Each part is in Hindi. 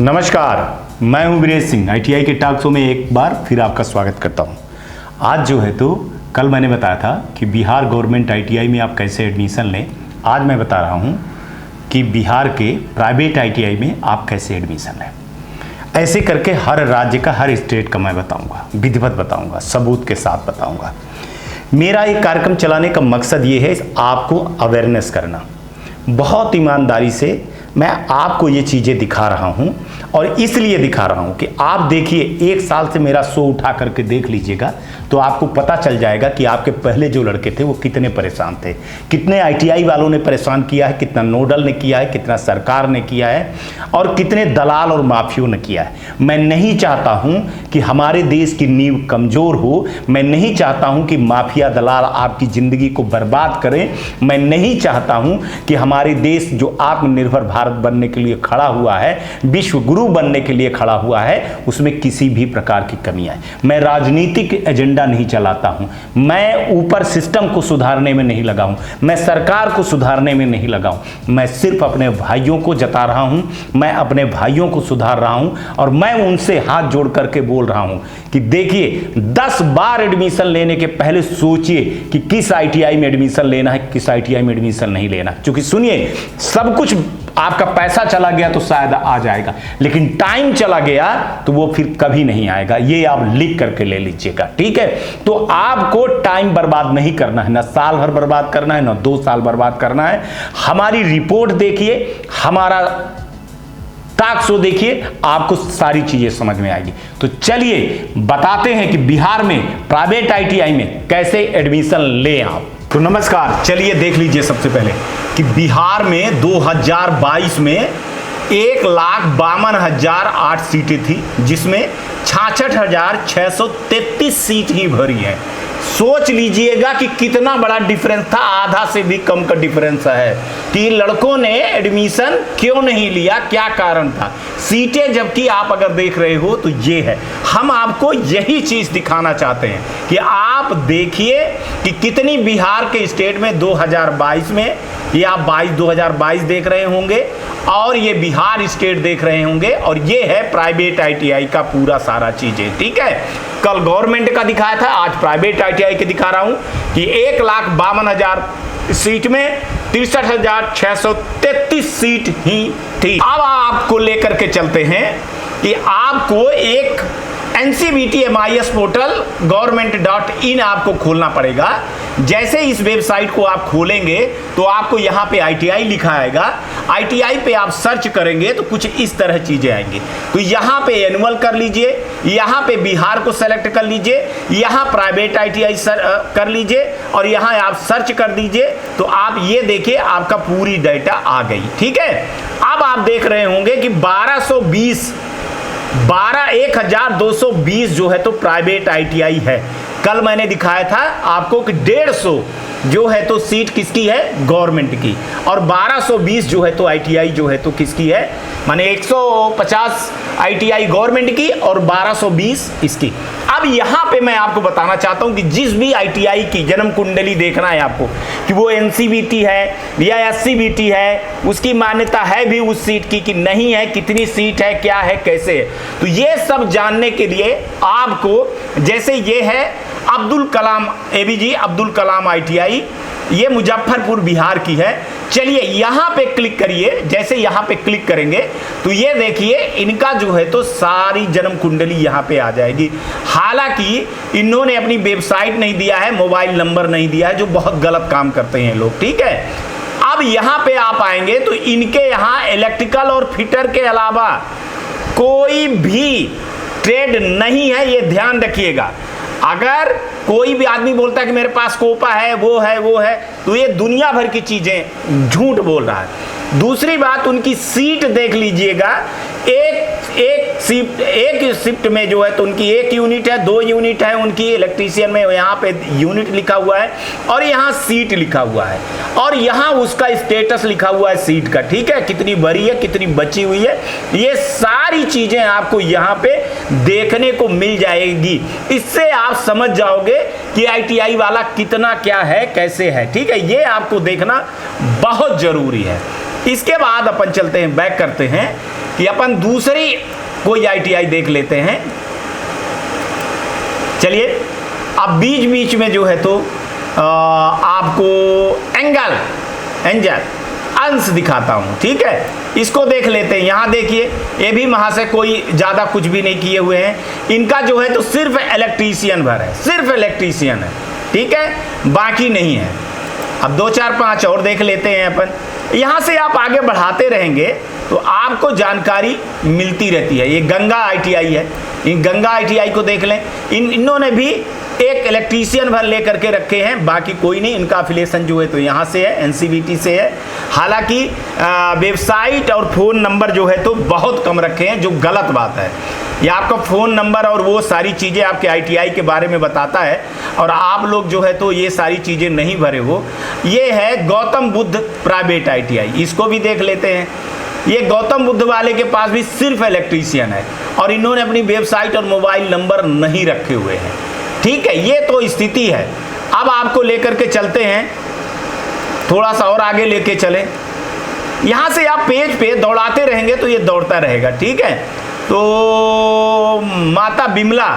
नमस्कार, मैं हूं वीरेश सिंह। आईटीआई के टॉक शो में एक बार फिर आपका स्वागत करता हूं। आज जो है तो कल मैंने बताया था कि बिहार गवर्नमेंट आईटीआई में आप कैसे एडमिशन लें। आज मैं बता रहा हूं कि बिहार के प्राइवेट आईटीआई में आप कैसे एडमिशन लें। ऐसे करके हर राज्य का, हर स्टेट का मैं बताऊंगा, विधिवत बताऊंगा, सबूत के साथ बताऊंगा। मेरा एक कार्यक्रम चलाने का मकसद ये है आपको अवेयरनेस करना। बहुत ईमानदारी से मैं आपको ये चीज़ें दिखा रहा हूं और इसलिए दिखा रहा हूं कि आप देखिए, एक साल से मेरा शो उठा करके देख लीजिएगा तो आपको पता चल जाएगा कि आपके पहले जो लड़के थे वो कितने परेशान थे, कितने आईटीआई वालों ने परेशान किया है, कितना नोडल ने किया है, कितना सरकार ने किया है और कितने दलाल और माफियों ने किया है। मैं नहीं चाहता हूं कि हमारे देश की नींव कमज़ोर हो। मैं नहीं चाहता हूं कि माफिया दलाल आपकी ज़िंदगी को बर्बाद करें। मैं नहीं चाहता हूं कि हमारे देश जो आत्मनिर्भर भारत बनने के लिए खड़ा हुआ है, विश्व गुरु बनने के लिए खड़ा हुआ है, उसमें किसी भी प्रकार की कमी आए। मैं राजनीतिक एजेंडा नहीं चलाता हूं। मैं ऊपर सिस्टम को सुधारने में नहीं लगा हूं। मैं सरकार को सुधारने में नहीं लगा हूं। मैं सिर्फ अपने भाइयों को जता रहा हूं। मैं अपने भाइयों को सुधार रहा हूं और मैं उनसे हाथ जोड़ करके बोल रहा हूं कि देखिए, 10 बार एडमिशन लेने के पहले सोचिए कि किस आईटीआई में एडमिशन लेना है, किस आईटीआई में एडमिशन नहीं लेना। क्योंकि सुनिए, सब कुछ आपका पैसा चला गया तो शायद आ जाएगा, लेकिन टाइम चला गया तो वो फिर कभी नहीं आएगा। ये आप लिख करके ले लीजिएगा, ठीक है। तो आपको टाइम बर्बाद नहीं करना है, ना साल भर बर्बाद करना है, ना 2 साल बर्बाद करना है। हमारी रिपोर्ट देखिए, हमारा टॉक शो देखिए, आपको सारी चीजें समझ में आएगी। तो चलिए बताते हैं कि बिहार में प्राइवेट आईटीआई में कैसे एडमिशन लें आप। तो नमस्कार, चलिए देख लीजिए सबसे पहले कि बिहार में 2022 में 1,52,008 सीटें थी, जिसमें 66,633 सीट ही भरी है। सोच लीजिएगा कि कितना बड़ा डिफरेंस था। आधा से भी कम का डिफरेंस है कि लड़कों ने एडमिशन क्यों नहीं लिया, क्या कारण था। सीटें जबकि आप अगर देख रहे हो तो ये है। हम आपको यही चीज दिखाना चाहते हैं कि आप देखिए कि कितनी बिहार के स्टेट में 2022 में, ये आप 2022 देख रहे होंगे और ये बिहार स्टेट देख रहे होंगे और ये है प्राइवेट आईटीआई का पूरा सारा चीजें, ठीक है। कल गवर्नमेंट का दिखाया था, आज प्राइवेट आईटीआई के दिखा रहा हूं कि 1,52,000 सीट में 63,633 सीट ही थी। अब आपको लेकर के चलते हैं कि आपको एक NCVT MIS पोर्टल government.in आपको खोलना पड़ेगा। जैसे इस वेबसाइट को आप खोलेंगे तो आपको यहाँ पे आईटीआई लिखा आएगा। आईटीआई पे आप सर्च करेंगे तो कुछ इस तरह चीजें आएंगी। तो यहाँ पे एनुअल कर लीजिए, यहाँ पे बिहार को सेलेक्ट कर लीजिए, यहाँ प्राइवेट आईटीआई कर लीजिए और यहाँ आप सर्च कर दीजिए। तो आप ये देखिए, आपका पूरी डेटा आ गई, ठीक है। अब आप देख रहे होंगे कि 1,220 जो है तो प्राइवेट आईटीआई है। कल मैंने दिखाया था आपको कि 150 जो है तो सीट किसकी है, गवर्नमेंट की, और 1220 जो है तो आईटीआई जो है तो किसकी है, माने 150 आईटीआई गवर्नमेंट की और 1220 इसकी। अब यहाँ पे मैं आपको बताना चाहता हूँ कि जिस भी आईटीआई की जन्म कुंडली देखना है आपको कि वो एनसीवीटी है या एससीवीटी है, उसकी मान्यता है भी उस सीट की कि नहीं है, कितनी सीट है, क्या है, कैसे है। तो ये सब जानने के लिए आपको, जैसे ये है अब्दुल कलाम, एपीजे अब्दुल कलाम आईटीआई, ये मुजफ्फरपुर बिहार की है। चलिए यहाँ पे क्लिक करिए। जैसे यहाँ पे क्लिक करेंगे तो ये देखिए, इनका जो है तो सारी जन्म कुंडली यहाँ पे आ जाएगी। हालांकि इन्होंने अपनी वेबसाइट नहीं दिया है, मोबाइल नंबर नहीं दिया है, जो बहुत गलत काम करते हैं लोग, ठीक है। अब यहाँ पे आप आएंगे तो इनके यहाँ इलेक्ट्रिकल और फिटर के अलावा कोई भी ट्रेड नहीं है, ये ध्यान रखिएगा। अगर कोई भी आदमी बोलता है कि मेरे पास कोपा है, वो है, तो ये दुनिया भर की चीजें झूठ बोल रहा है। दूसरी बात, उनकी सीट देख लीजिएगा। एक शिफ्ट में जो है तो उनकी 1 यूनिट है, 2 यूनिट है उनकी इलेक्ट्रीशियन में, यहाँ पे यूनिट लिखा हुआ है और यहाँ सीट लिखा हुआ है और यहाँ उसका स्टेटस लिखा हुआ है सीट का, ठीक है, कितनी भरी है, कितनी बची हुई है। ये सारी चीजें आपको यहाँ पे देखने को मिल जाएगी। इससे आप समझ जाओगे कि आईटीआई वाला कितना क्या है, कैसे है, ठीक है। ये आपको देखना बहुत जरूरी है। इसके बाद अपन चलते हैं, बैक करते हैं कि अपन दूसरी कोई ITI देख लेते हैं। चलिए, अब बीच बीच में जो है तो आपको एंजल अंश दिखाता हूं, ठीक है। इसको देख लेते हैं। यहां देखिए, ये भी महाशय कोई ज्यादा कुछ भी नहीं किए हुए हैं। इनका जो है तो सिर्फ इलेक्ट्रीशियन भर है, सिर्फ इलेक्ट्रीशियन है, ठीक है, बाकी नहीं है। अब 2 4 5 और देख लेते हैं अपन। यहां से आप आगे बढ़ाते रहेंगे तो आपको जानकारी मिलती रहती है। ये गंगा ITI है, इन गंगा ITI को देख लें। इन्होंने भी एक इलेक्ट्रीशियन भर लेकर के रखे हैं, बाकी कोई नहीं। इनका अफिलिएशन जो है तो यहाँ से है, NCVT से है। हालांकि वेबसाइट और फ़ोन नंबर जो है तो बहुत कम रखे हैं, जो गलत बात है। ये आपका फ़ोन नंबर और वो सारी चीज़ें आपके ITI के बारे में बताता है, और आप लोग जो है तो ये सारी चीज़ें नहीं भरे हो। ये है गौतम बुद्ध प्राइवेट ITI, इसको भी देख लेते हैं। ये गौतम बुद्ध वाले के पास भी सिर्फ इलेक्ट्रीशियन है, और इन्होंने अपनी वेबसाइट और मोबाइल नंबर नहीं रखे हुए हैं, ठीक है। ये तो स्थिति है। अब आपको लेकर के चलते हैं, थोड़ा सा और आगे लेके चले। यहां से आप पेज पे दौड़ाते रहेंगे तो ये दौड़ता रहेगा, ठीक है। तो माता बिमला,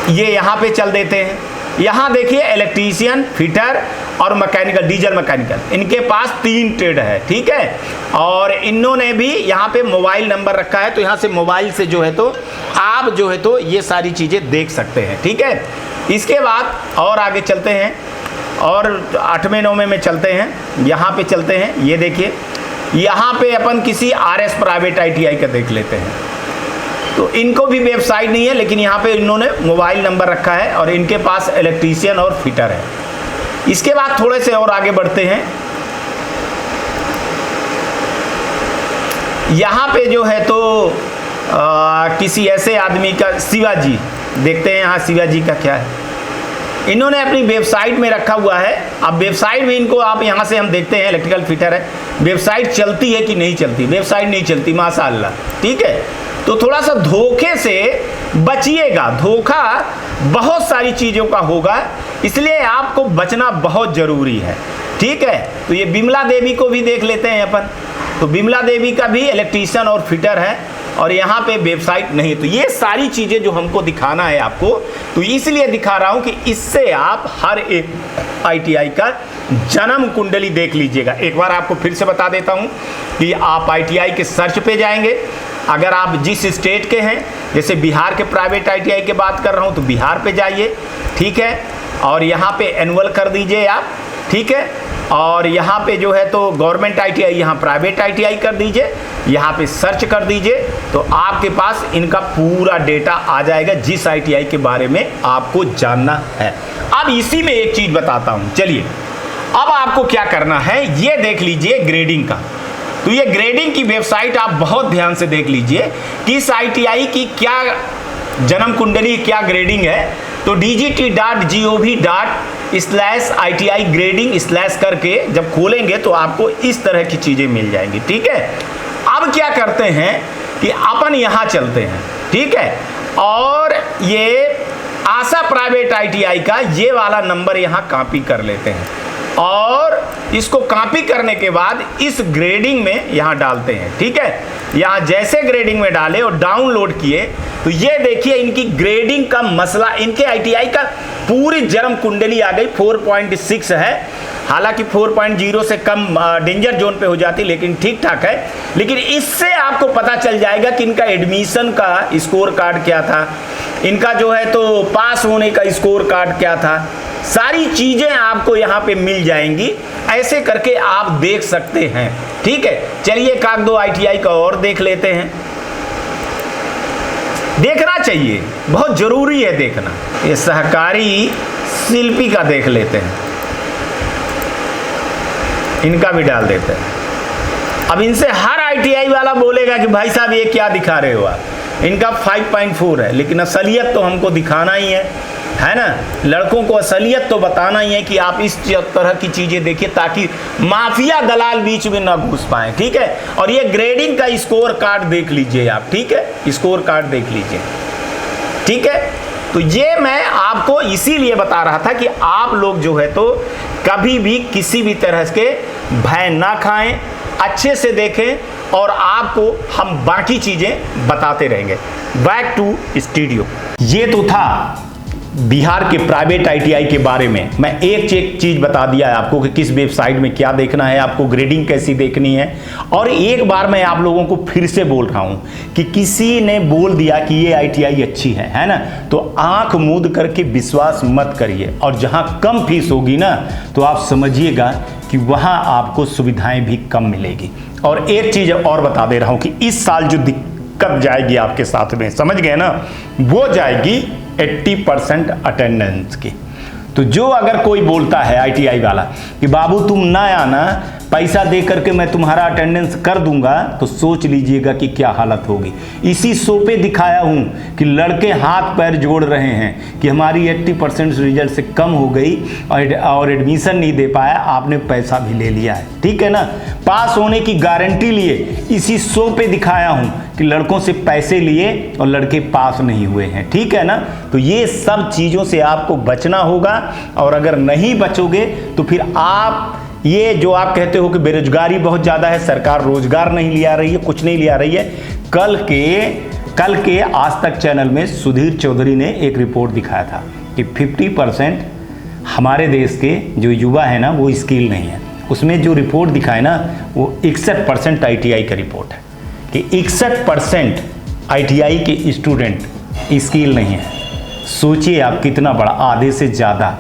ये यहां पे चल देते हैं। यहां देखिए, इलेक्ट्रीशियन, फिटर और मैकेनिकल, डीजल मैकेनिकल, इनके पास 3 ट्रेड है, ठीक है। और इन्होंने भी यहाँ पे मोबाइल नंबर रखा है, तो यहाँ से मोबाइल से जो है तो आप जो है तो ये सारी चीज़ें देख सकते हैं, ठीक है। इसके बाद और आगे चलते हैं, और 8वें 9वें में चलते हैं। यहाँ पे चलते हैं, ये देखिए, यहाँ पे अपन किसी RS प्राइवेट ITI का देख लेते हैं। तो इनको भी वेबसाइट नहीं है, लेकिन यहाँ पे इन्होंने मोबाइल नंबर रखा है, और इनके पास इलेक्ट्रीशियन और फिटर है। इसके बाद थोड़े से और आगे बढ़ते हैं। यहाँ पे जो है तो किसी ऐसे आदमी का, शिवाजी, देखते हैं यहाँ शिवाजी का क्या है। इन्होंने अपनी वेबसाइट में रखा हुआ है। अब वेबसाइट में इनको आप यहाँ से हम देखते हैं, इलेक्ट्रिकल फिटर है। वेबसाइट चलती है कि नहीं चलती? वेबसाइट नहीं चलती, माशाअल्लाह, ठीक है। तो थोड़ा सा धोखे से बचिएगा, धोखा बहुत सारी चीज़ों का होगा, इसलिए आपको बचना बहुत ज़रूरी है, ठीक है। तो ये बिमला देवी को भी देख लेते हैं अपन। तो बिमला देवी का भी इलेक्ट्रीशियन और फिटर है, और यहाँ पे वेबसाइट नहीं है। तो ये सारी चीज़ें जो हमको दिखाना है आपको, तो इसलिए दिखा रहा हूँ कि इससे आप हर एक ITI का जन्म कुंडली देख लीजिएगा। एक बार आपको फिर से बता देता हूँ कि आप ITI के सर्च पे जाएंगे। अगर आप जिस स्टेट के हैं, जैसे बिहार के प्राइवेट ITI की बात कर रहा हूँ, तो बिहार पे जाइए, ठीक है। और यहाँ पे एनुअल कर दीजिए आप, ठीक है। और यहाँ पे जो है तो गवर्नमेंट ITI, यहाँ प्राइवेट ITI कर दीजिए, यहाँ पे सर्च कर दीजिए, तो आपके पास इनका पूरा डेटा आ जाएगा, जिस ITI के बारे में आपको जानना है। अब इसी में एक चीज़ बताता हूँ, चलिए। अब आपको क्या करना है, ये देख लीजिए ग्रेडिंग का। तो ये ग्रेडिंग की वेबसाइट आप बहुत ध्यान से देख लीजिए कि इस ITI की क्या जन्म कुंडली, क्या ग्रेडिंग है। तो dgt.gov./ITI ग्रेडिंग स्लैश करके जब खोलेंगे तो आपको इस तरह की चीज़ें मिल जाएंगी, ठीक है। अब क्या करते हैं कि अपन यहाँ चलते हैं, ठीक है। और ये आशा प्राइवेट ITI का ये वाला नंबर यहाँ कॉपी कर लेते हैं, और इसको कॉपी करने के बाद इस ग्रेडिंग में यहाँ डालते हैं, ठीक है। यहाँ जैसे ग्रेडिंग में डाले और डाउनलोड किए, तो ये देखिए इनकी ग्रेडिंग का मसला, इनके ITI का पूरी जन्म कुंडली आ गई। 4.6 है, हालांकि 4.0 से कम डेंजर जोन पे हो जाती, लेकिन ठीक ठाक है। लेकिन इससे आपको पता चल जाएगा कि इनका एडमिशन का स्कोर कार्ड क्या था, इनका जो है तो पास होने का स्कोर कार्ड क्या था, सारी चीजें आपको यहाँ पे मिल जाएंगी। ऐसे करके आप देख सकते हैं, ठीक है। चलिए एक आध दो ITI का और देख लेते हैं, देखना चाहिए, बहुत जरूरी है देखना। ये सहकारी शिल्पी का देख लेते हैं, इनका भी डाल देते हैं। अब इनसे हर ITI वाला बोलेगा कि भाई साहब ये क्या दिखा रहे हो आप, इनका 5.4 है, लेकिन असलियत तो हमको दिखाना ही है ना। लड़कों को असलियत तो बताना ही है कि आप इस तरह की चीजें देखिए, ताकि माफिया दलाल बीच में ना घुस पाए, ठीक है। और ये ग्रेडिंग का स्कोर कार्ड देख लीजिए आप, ठीक है, स्कोर कार्ड देख लीजिए, ठीक है। तो ये मैं आपको इसीलिए बता रहा था कि आप लोग जो है तो कभी भी किसी भी तरह के भय ना खाएं, अच्छे से देखें और आपको हम बाकी चीज़ें बताते रहेंगे। Back to studio. ये तो था बिहार के प्राइवेट आईटीआई के बारे में। मैं एक चीज़ बता दिया है आपको कि किस वेबसाइट में क्या देखना है, आपको ग्रेडिंग कैसी देखनी है। और एक बार मैं आप लोगों को फिर से बोल रहा हूं कि किसी ने बोल दिया कि ये आईटीआई अच्छी है ना, तो आंख मूंद करके विश्वास मत करिए। और जहां कम फीस होगी ना, तो आप समझिएगा कि वहां आपको सुविधाएं भी कम मिलेगी। और एक चीज़ और बता दे रहा हूं कि इस साल जो दिक्कत जाएगी आपके साथ में, समझ गए ना, वो जाएगी 80% अटेंडेंस की। तो जो अगर कोई बोलता है आईटीआई वाला कि बाबू तुम ना आना, पैसा दे करके मैं तुम्हारा अटेंडेंस कर दूंगा, तो सोच लीजिएगा कि क्या हालत होगी। इसी शो पे दिखाया हूं कि लड़के हाथ पैर जोड़ रहे हैं कि हमारी 80% रिजल्ट से कम हो गई और एडमिशन नहीं दे पाया, आपने पैसा भी ले लिया है, ठीक है ना। पास होने की गारंटी लिए इसी शो पे दिखाया हूं कि लड़कों से पैसे लिए और लड़के पास नहीं हुए हैं, ठीक है ना। तो ये सब चीज़ों से आपको बचना होगा। और अगर नहीं बचोगे तो फिर आप ये जो आप कहते हो कि बेरोजगारी बहुत ज़्यादा है, सरकार रोजगार नहीं लिया रही है, कुछ नहीं लिया रही है। कल के आज तक चैनल में सुधीर चौधरी ने एक रिपोर्ट दिखाया था कि 50% हमारे देश के जो युवा है ना, वो स्किल नहीं है। उसमें जो रिपोर्ट दिखाए ना, वो 61% आईटीआई का रिपोर्ट है कि 61% आईटीआई के स्टूडेंट स्किल नहीं है। सोचिए आप कितना बड़ा, आधे से ज़्यादा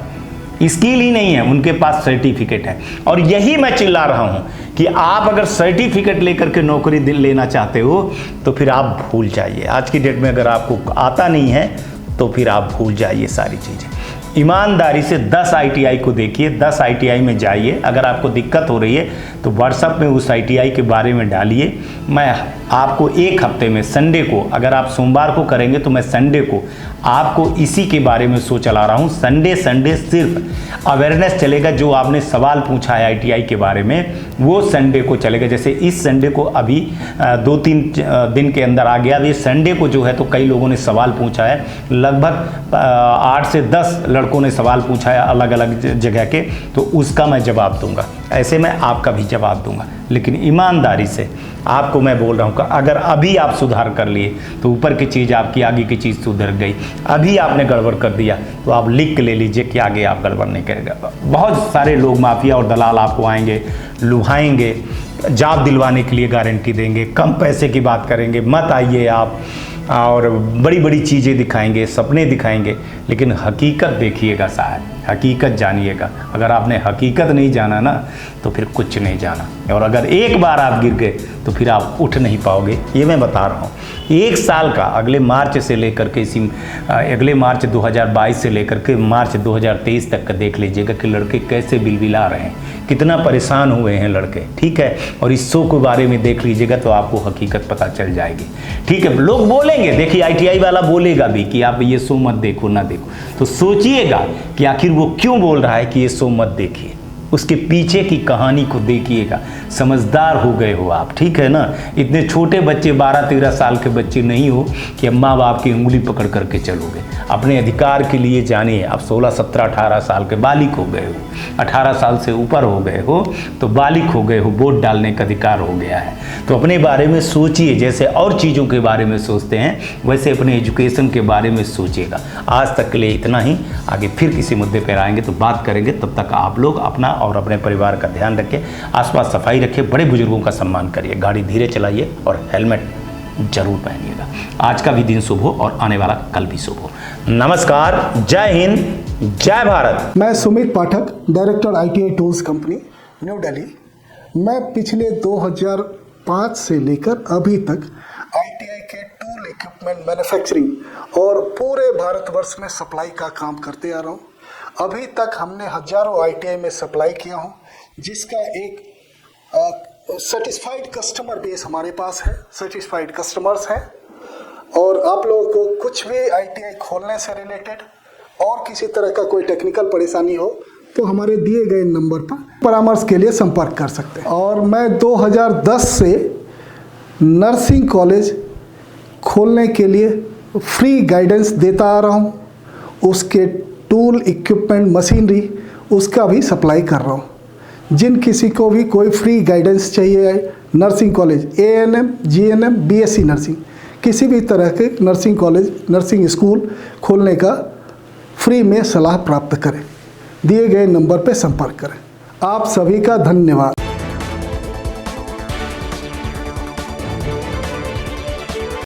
स्किल ही नहीं है, उनके पास सर्टिफिकेट है। और यही मैं चिल्ला रहा हूं कि आप अगर सर्टिफिकेट लेकर के नौकरी लेना चाहते हो तो फिर आप भूल जाइए। आज की डेट में अगर आपको आता नहीं है तो फिर आप भूल जाइए सारी चीज़ें। ईमानदारी से 10 आईटीआई को देखिए, 10 आईटीआई में जाइए। अगर आपको दिक्कत हो रही है तो व्हाट्सएप में उस आईटीआई के बारे में डालिए। मैं आपको एक हफ्ते में संडे को, अगर आप सोमवार को करेंगे तो मैं संडे को आपको इसी के बारे में शो चला रहा हूँ। संडे सिर्फ अवेयरनेस चलेगा। जो आपने सवाल पूछा है आईटीआई के बारे में, वो संडे को चलेगा। जैसे इस संडे को अभी 2-3 दिन के अंदर आ गया। अब ये संडे को जो है तो कई लोगों ने सवाल पूछा है, लगभग 8 से 10 लड़कों ने सवाल पूछा है अलग अलग जगह के, तो उसका मैं जवाब दूंगा। ऐसे मैं आपका भी जवाब दूंगा। लेकिन ईमानदारी से आपको मैं बोल रहा हूँ कि अगर अभी आप सुधार कर लिए तो ऊपर की चीज़ आपकी, आगे की चीज़ सुधर गई। अभी आपने गड़बड़ कर दिया तो आप लिख के ले लीजिए कि आगे आप गड़बड़ नहीं करेगा। बहुत सारे लोग, माफिया और दलाल आपको आएंगे, लुभाएंगे, जॉब दिलवाने के लिए गारंटी देंगे, कम पैसे की बात करेंगे, मत आइए आप, और बड़ी बड़ी चीज़ें दिखाएंगे, सपने दिखाएंगे। लेकिन हकीकत देखिएगा साहब, हकीकत जानिएगा। अगर आपने हकीकत नहीं जाना ना तो फिर कुछ नहीं जाना। और अगर एक बार आप गिर गए तो फिर आप उठ नहीं पाओगे। ये मैं बता रहा हूँ। एक साल का, अगले मार्च से लेकर के अगले मार्च 2022 से लेकर के मार्च 2023 तक का देख लीजिएगा कि लड़के कैसे बिलबिला रहे हैं, कितना परेशान हुए हैं लड़के, ठीक है। और इस शो के बारे में देख लीजिएगा तो आपको हकीकत पता चल जाएगी, ठीक है। लोग बोलेंगे, देखिए आईटीआई वाला बोलेगा भी कि आप ये शो मत देखो, ना देखो। तो सोचिएगा कि आखिर वो क्यों बोल रहा है कि ये शो मत देखिए। उसके पीछे की कहानी को देखिएगा। समझदार हो गए हो आप, ठीक है ना। इतने छोटे बच्चे, 12-13 साल के बच्चे नहीं हो कि माँ बाप की उंगली पकड़ करके चलोगे। अपने अधिकार के लिए जानिए। आप 16, 17, 18 साल के बालिग हो गए हो, 18 साल से ऊपर हो गए हो तो बालिग हो गए हो, वोट डालने का अधिकार हो गया है। तो अपने बारे में सोचिए। जैसे और चीज़ों के बारे में सोचते हैं वैसे अपने एजुकेशन के बारे में सोचिएगा। आज तक के लिए इतना ही। आगे फिर किसी मुद्दे पर आएंगे तो बात करेंगे। तब तक आप लोग अपना और अपने परिवार का ध्यान रखें, आसपास सफाई रखें, बड़े बुजुर्गों का सम्मान करिए, गाड़ी धीरे चलाइए और हेलमेट जरूर पहनिएगा। आज का भी दिन शुभ हो और आने वाला कल भी शुभ हो। नमस्कार, जय हिंद, जय भारत। मैं Sumit Pathak, director ITI tools company, New Delhi. मैं पिछले 2005 से लेकर अभी तक आईटीआई के टूल इक्विपमेंट मैन्युफैक्चरिंग और पूरे भारतवर्ष में सप्लाई का काम करते आ रहा हूँ। अभी तक हमने हजारों आईटीआई में सप्लाई किया हूँ, जिसका एक सेटिस्फाइड कस्टमर बेस हमारे पास है, सेटिस्फाइड कस्टमर्स हैं। और आप लोगों को कुछ भी आईटीआई खोलने से रिलेटेड और किसी तरह का कोई टेक्निकल परेशानी हो तो हमारे दिए गए नंबर पर परामर्श के लिए संपर्क कर सकते हैं। और मैं 2010 से नर्सिंग कॉलेज खोलने के लिए फ्री गाइडेंस देता आ रहा हूँ। उसके टूल इक्विपमेंट मशीनरी उसका भी सप्लाई कर रहा हूँ। जिन किसी को भी कोई फ्री गाइडेंस चाहिए, nursing college, ANM, GNM, BSc nursing, किसी भी तरह के नर्सिंग कॉलेज, नर्सिंग स्कूल खोलने का फ्री में सलाह प्राप्त करें। दिए गए नंबर पर संपर्क करें। आप सभी का धन्यवाद।